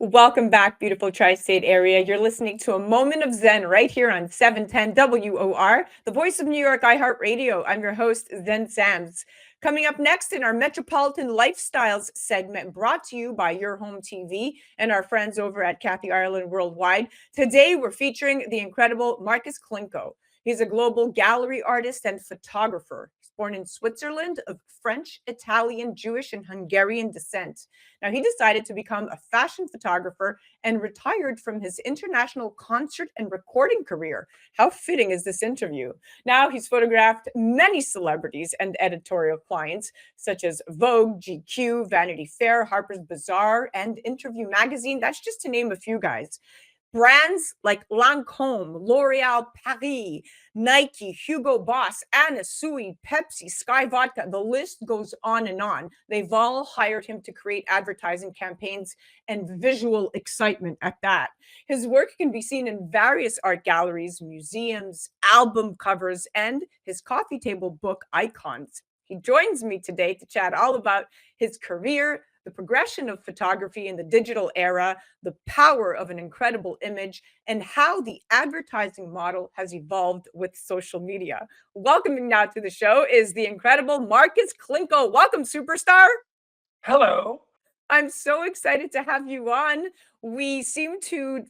Welcome back, beautiful tri-state area. You're listening to a moment of Zen right here on 710 WOR, the voice of New York iHeartRadio. I'm your host, Zen Sams. Coming up next in our Metropolitan Lifestyles segment, brought to you by Your Home TV and our friends over at Kathy Ireland Worldwide. Today, we're featuring the incredible Markus Klinko. He's a global gallery artist and photographer. He's born in Switzerland of French, Italian, Jewish, and Hungarian descent. Now, he decided to become a fashion photographer and retired from his international concert and recording career. How fitting is this interview? Now, he's photographed many celebrities and editorial clients, such as Vogue, GQ, Vanity Fair, Harper's Bazaar, and Interview Magazine. That's just to name a few, guys. Brands like Lancome, L'Oreal Paris, Nike, Hugo Boss, Anna Sui, Pepsi, Sky Vodka, the list goes on and on. They've all hired him to create advertising campaigns and visual excitement at that. His work can be seen in various art galleries, museums, album covers, and his coffee table book icons. He joins me today to chat all about his career, the progression of photography in the digital era, the power of an incredible image, and how the advertising model has evolved with social media. Welcoming now to the show is the incredible Markus Klinko. Welcome, superstar. Hello. I'm so excited to have you on. We seem to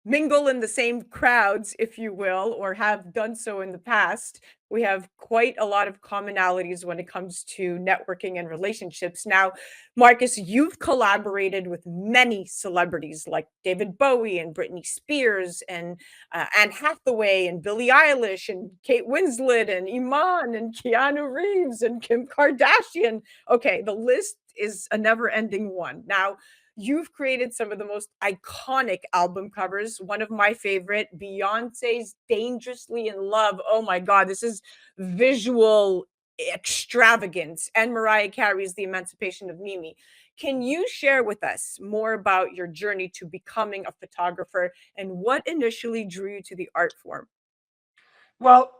mingle in the same crowds, if you will, or have done so in the past. We have quite a lot of commonalities when it comes to networking and relationships. Now, Markus, you've collaborated with many celebrities like David Bowie and Britney Spears and Anne Hathaway and Billie Eilish and Kate Winslet and Iman and Keanu Reeves and Kim Kardashian. Okay, the list is a never ending one. Now, you've created some of the most iconic album covers. One of my favorite, Beyonce's Dangerously in Love. Oh my God, this is visual extravagance. And Mariah Carey's The Emancipation of Mimi. Can you share with us more about your journey to becoming a photographer and what initially drew you to the art form? Well,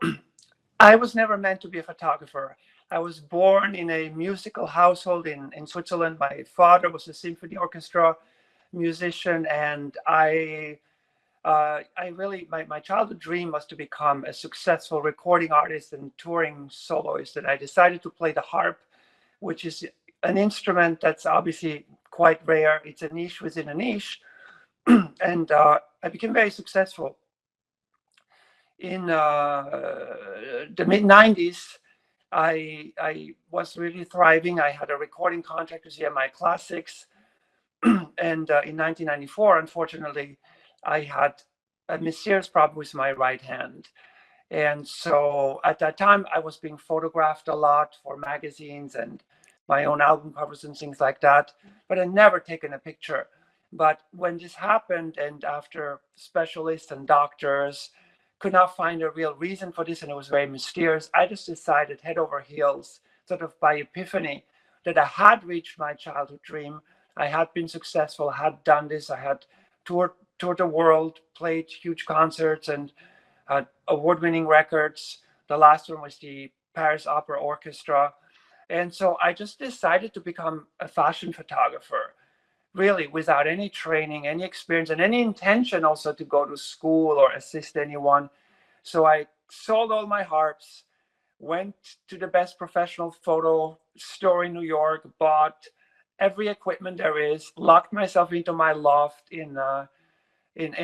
I was never meant to be a photographer. I was born in a musical household in Switzerland. My father was a symphony orchestra musician, and I really, my childhood dream was to become a successful recording artist and touring soloist. And I decided to play the harp, which is an instrument that's obviously quite rare. It's a niche within a niche. And I became very successful in the mid 90s. I was really thriving. I had a recording contract with EMI Classics. And in 1994, unfortunately, I had a mysterious problem with my right hand. And so at that time, I was being photographed a lot for magazines and my own album covers and things like that, but I never taken a picture. But when this happened, and after specialists and doctors could not find a real reason for this, and it was very mysterious, I just decided head over heels, sort of by epiphany, that I had reached my childhood dream. I had been successful, had done this, I had toured the world, played huge concerts, and had award-winning records. The last one was the Paris Opera Orchestra. And so I just decided to become a fashion photographer, really without any training, any experience, and any intention also to go to school or assist anyone. So I sold all my harps, went to the best professional photo store in New York, bought every equipment there is, locked myself into my loft in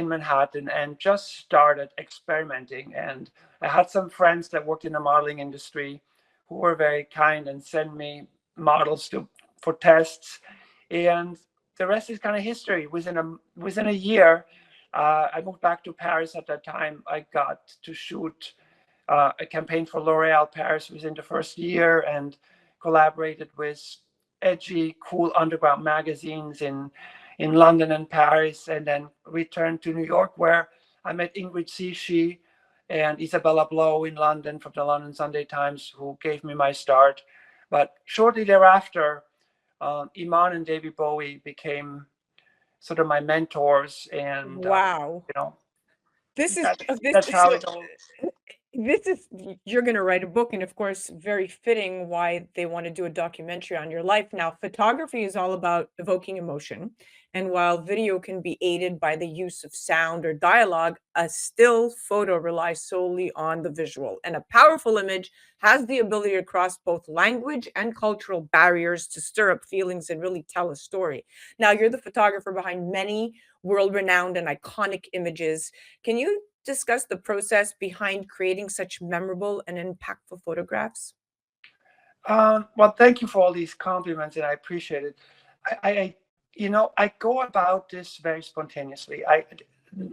Manhattan, and just started experimenting. And I had some friends that worked in the modeling industry who were very kind and sent me models for tests. And the rest is kind of history. Within a year, I moved back to Paris. At that time, I got to shoot a campaign for L'Oreal Paris within the first year, and collaborated with edgy, cool underground magazines in London and Paris, and then returned to New York, where I met Ingrid Cichy and Isabella Blow in London from the London Sunday Times, who gave me my start. But shortly thereafter, Iman and David Bowie became sort of my mentors, and Wow. you know This is that's this that's how so it all. You're going to write a book, and of course, very fitting why they want to do a documentary on your life. Now, photography is all about evoking emotion. And while video can be aided by the use of sound or dialogue, a still photo relies solely on the visual. And a powerful image has the ability to cross both language and cultural barriers to stir up feelings and really tell a story. Now, you're the photographer behind many world renowned and iconic images. Can you discuss the process behind creating such memorable and impactful photographs? Well, thank you for all these compliments, and I appreciate it. I go about this very spontaneously.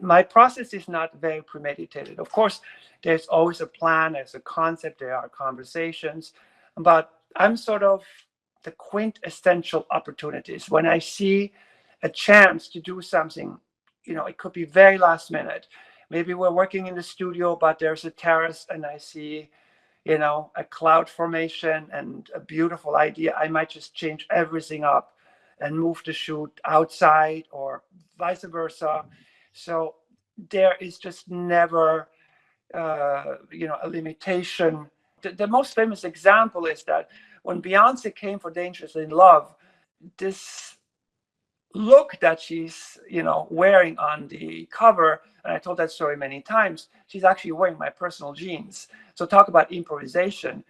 My process is not very premeditated. Of course, there's always a plan, there's a concept, there are conversations, but I'm sort of the quintessential opportunities. When I see a chance to do something, it could be very last minute. Maybe we're working in the studio, but there's a terrace, and I see a cloud formation and a beautiful idea. I might just change everything up and move the shoot outside or vice versa. So there is just never, a limitation. The most famous example is that when Beyonce came for Dangerously in Love, this look that she's wearing on the cover, and I told that story many times, she's actually wearing my personal jeans. So talk about improvisation.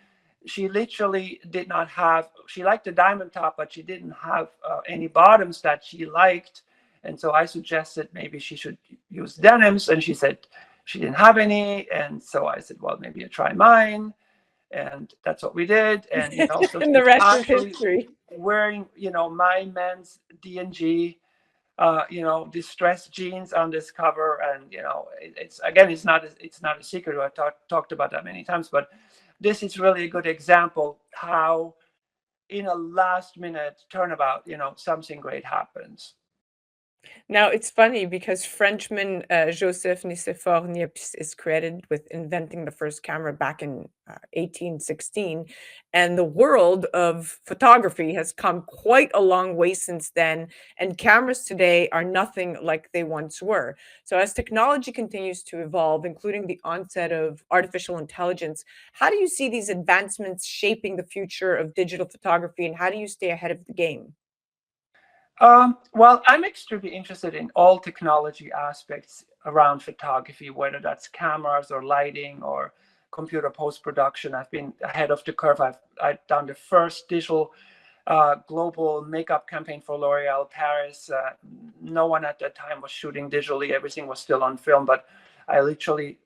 She literally did not have, she liked the diamond top, but she didn't have any bottoms that she liked. And so I suggested maybe she should use denims, and she said she didn't have any. And so I said, well, maybe you try mine. And that's what we did. And so And the she's rest is actually history. wearing my men's D&G distressed jeans on this cover. And it's not a secret. I talked about that many times, but this is really a good example how in a last minute turnabout something great happens. Now, it's funny because Frenchman Joseph Nicephore Niepce is credited with inventing the first camera back in 1816. And the world of photography has come quite a long way since then. And cameras today are nothing like they once were. So, as technology continues to evolve, including the onset of artificial intelligence, how do you see these advancements shaping the future of digital photography, and how do you stay ahead of the game? Well, I'm extremely interested in all technology aspects around photography, whether that's cameras or lighting or computer post production. I've been ahead of the curve. I've done the first digital global makeup campaign for L'Oreal Paris. No one at that time was shooting digitally; everything was still on film. But I literally,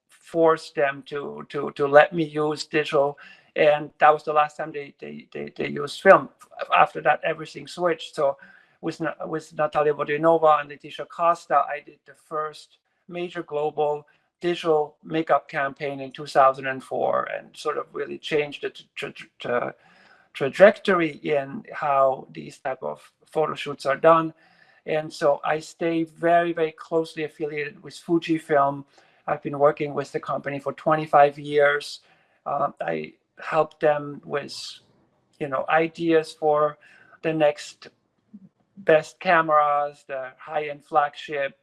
forced them to let me use digital, and that was the last time they used film. After that, everything switched. So with Natalia Vodinova and Leticia Costa, I did the first major global digital makeup campaign in 2004, and sort of really changed the trajectory in how these type of photo shoots are done. And so I stay very, very closely affiliated with Fujifilm. I've been working with the company for 25 years. I help them with ideas for the next best cameras, the high-end flagship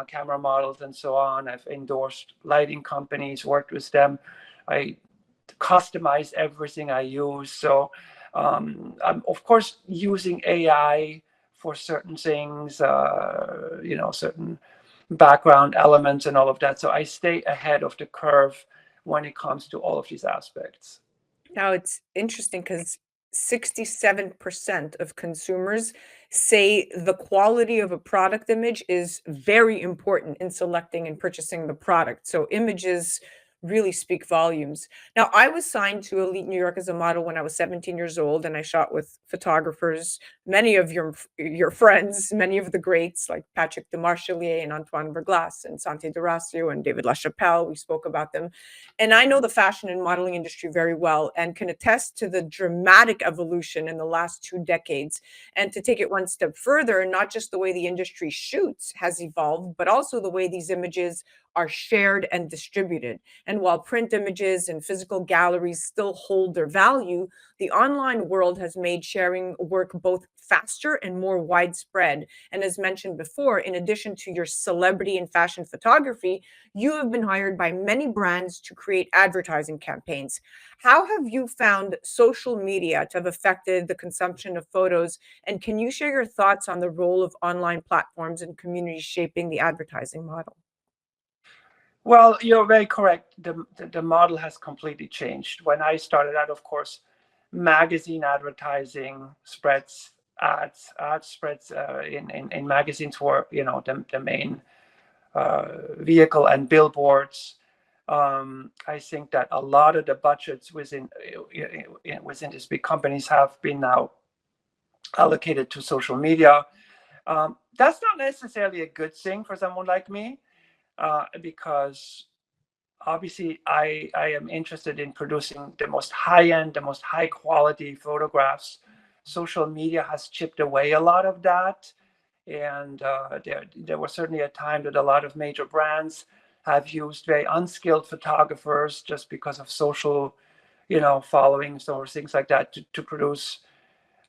camera models, and so on. I've endorsed lighting companies, worked with them. I customize everything I use. So I'm of course using AI for certain things, certain background elements and all of that. So I stay ahead of the curve when it comes to all of these aspects. Now it's interesting because 67% of consumers say the quality of a product image is very important in selecting and purchasing the product. So images really speak volumes. Now, I was signed to Elite New York as a model when I was 17 years old, and I shot with photographers, many of your friends, many of the greats like Patrick de Marchelier and Antoine Verglas and Santi D'Orazio and David LaChapelle. We spoke about them. And I know the fashion and modeling industry very well and can attest to the dramatic evolution in the last 2 decades. And to take it one step further, not just the way the industry shoots has evolved, but also the way these images are shared and distributed. And while print images and physical galleries still hold their value, the online world has made sharing work both faster and more widespread. And as mentioned before, in addition to your celebrity and fashion photography, you have been hired by many brands to create advertising campaigns. How have you found social media to have affected the consumption of photos? And can you share your thoughts on the role of online platforms and communities shaping the advertising model? Well, you're very correct. The model has completely changed. When I started out, of course, magazine advertising spreads, ad spreads in magazines were, the main vehicle, and billboards. I think that a lot of the budgets within these big companies have been now allocated to social media. That's not necessarily a good thing for someone like me, because obviously I am interested in producing the most high end, the most high quality photographs. Social media has chipped away a lot of that. And there was certainly a time that a lot of major brands have used very unskilled photographers just because of social, followings or things like that to produce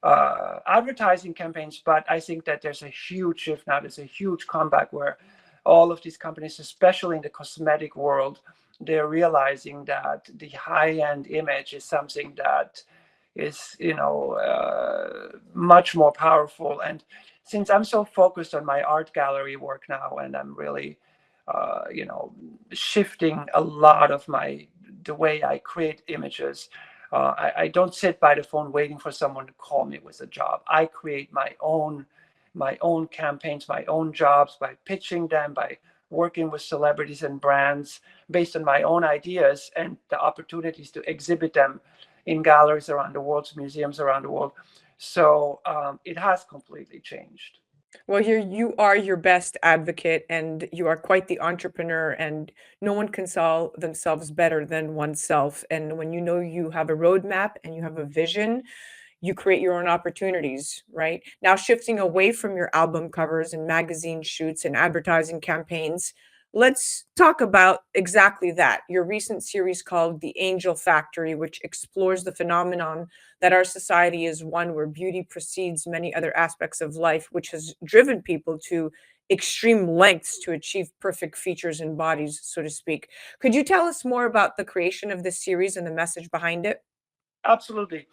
advertising campaigns. But I think that there's a huge shift now. There's a huge comeback where all of these companies, especially in the cosmetic world, they're realizing that the high-end image is something that is, much more powerful. And since I'm so focused on my art gallery work now, and I'm really, shifting a lot of the way I create images. I don't sit by the phone waiting for someone to call me with a job. I create my own campaigns, my own jobs by pitching them, by working with celebrities and brands based on my own ideas and the opportunities to exhibit them in galleries around the world, museums around the world. So it has completely changed. Well, you are your best advocate and you are quite the entrepreneur, and no one can sell themselves better than oneself. And when you know you have a roadmap and you have a vision, you create your own opportunities, right? Now, shifting away from your album covers and magazine shoots and advertising campaigns, let's talk about exactly that. Your recent series called The Angel Factory, which explores the phenomenon that our society is one where beauty precedes many other aspects of life, which has driven people to extreme lengths to achieve perfect features and bodies, so to speak. Could you tell us more about the creation of this series and the message behind it? Absolutely.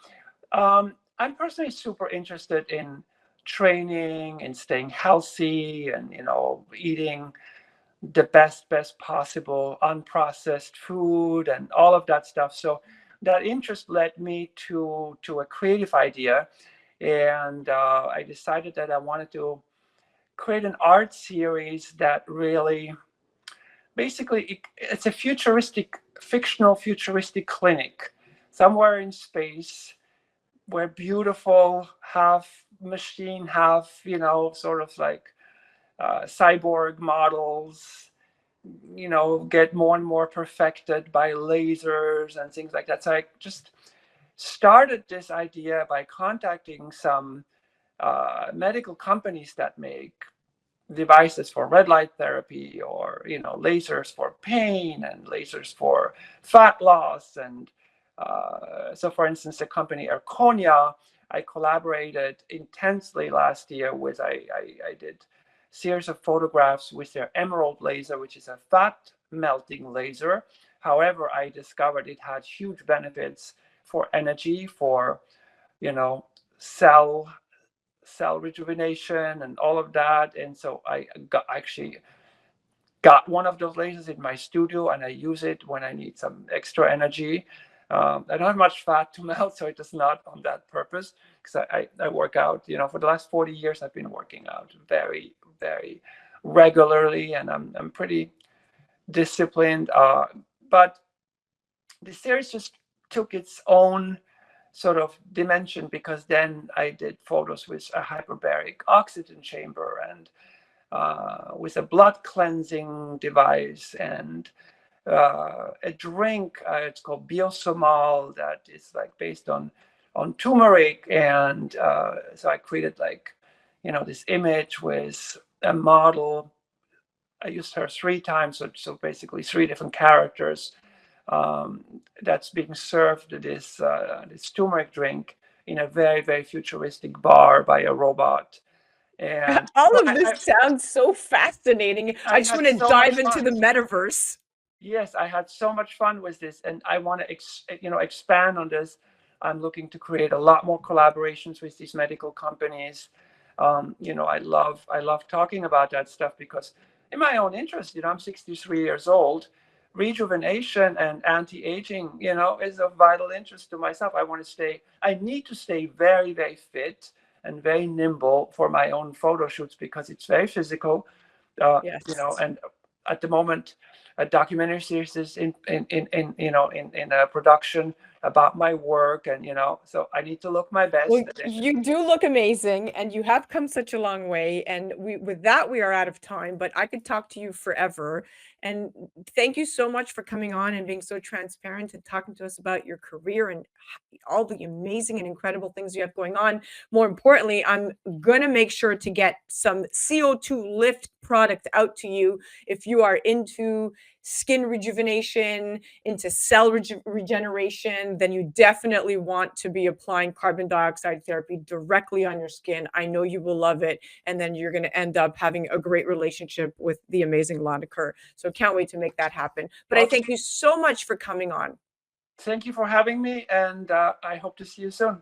I'm personally super interested in training and staying healthy and eating the best possible unprocessed food and all of that stuff. So that interest led me to a creative idea, and I decided that I wanted to create an art series that really, basically, it's a fictional futuristic clinic somewhere in space where beautiful, half machine, half, sort of like cyborg models, get more and more perfected by lasers and things like that. So I just started this idea by contacting some medical companies that make devices for red light therapy, or lasers for pain and lasers for fat loss. And so for instance, the company Erconia, I collaborated intensely last year with. I did series of photographs with their emerald laser, which is a fat melting laser. However, I discovered it had huge benefits for energy, for you know cell rejuvenation and all of that. And so I got one of those lasers in my studio, and I use it when I need some extra energy. I don't have much fat to melt, so it is not on that purpose, because I work out. For the last 40 years, I've been working out very, very regularly, and I'm pretty disciplined. But the series just took its own sort of dimension, because then I did photos with a hyperbaric oxygen chamber, and with a blood cleansing device, and a drink. It's called Biosomal, that is like based on turmeric. And so I created, like, this image with a model I used her 3 times, so basically 3 different characters. That's being served this turmeric drink in a very, very futuristic bar by a robot. And so All of this sounds so fascinating. I I just had want to so much dive into fun. the metaverse. Yes, I had so much fun with this, and I want to expand on this. I'm looking to create a lot more collaborations with these medical companies. I love talking about that stuff because, in my own interest, I'm 63 years old. Rejuvenation and anti-aging, is of vital interest to myself. I need to stay very, very fit and very nimble for my own photo shoots because it's very physical. Yes. And at the moment, a documentary series is in a production about my work, and so I need to look my Well, best. you do look amazing, and you have come such a long way. And with that, we are out of time, but I could talk to you forever. And thank you so much for coming on and being so transparent and talking to us about your career and all the amazing and incredible things you have going on. More importantly, I'm going to make sure to get some CO2 lift product out to you if you are into skin rejuvenation, into cell regeneration, then you definitely want to be applying carbon dioxide therapy directly on your skin. I know you will love it. And then you're going to end up having a great relationship with the amazing Lanaker. So can't wait to make that happen. But I Well, thank you so much for coming on. thank you for having me, and I hope to see you soon.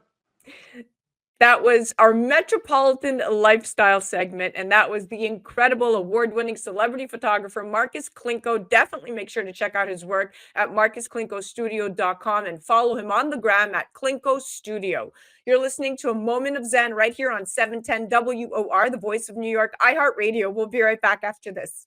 That was our Metropolitan Lifestyle segment, and that was the incredible award-winning celebrity photographer Markus Klinko. Definitely make sure to check out his work at markusklinkostudio.com and follow him on the gram at Klinko Studio. You're listening to A Moment of Zen right here on 710 WOR, the voice of New York, iHeartRadio. We'll be right back after this.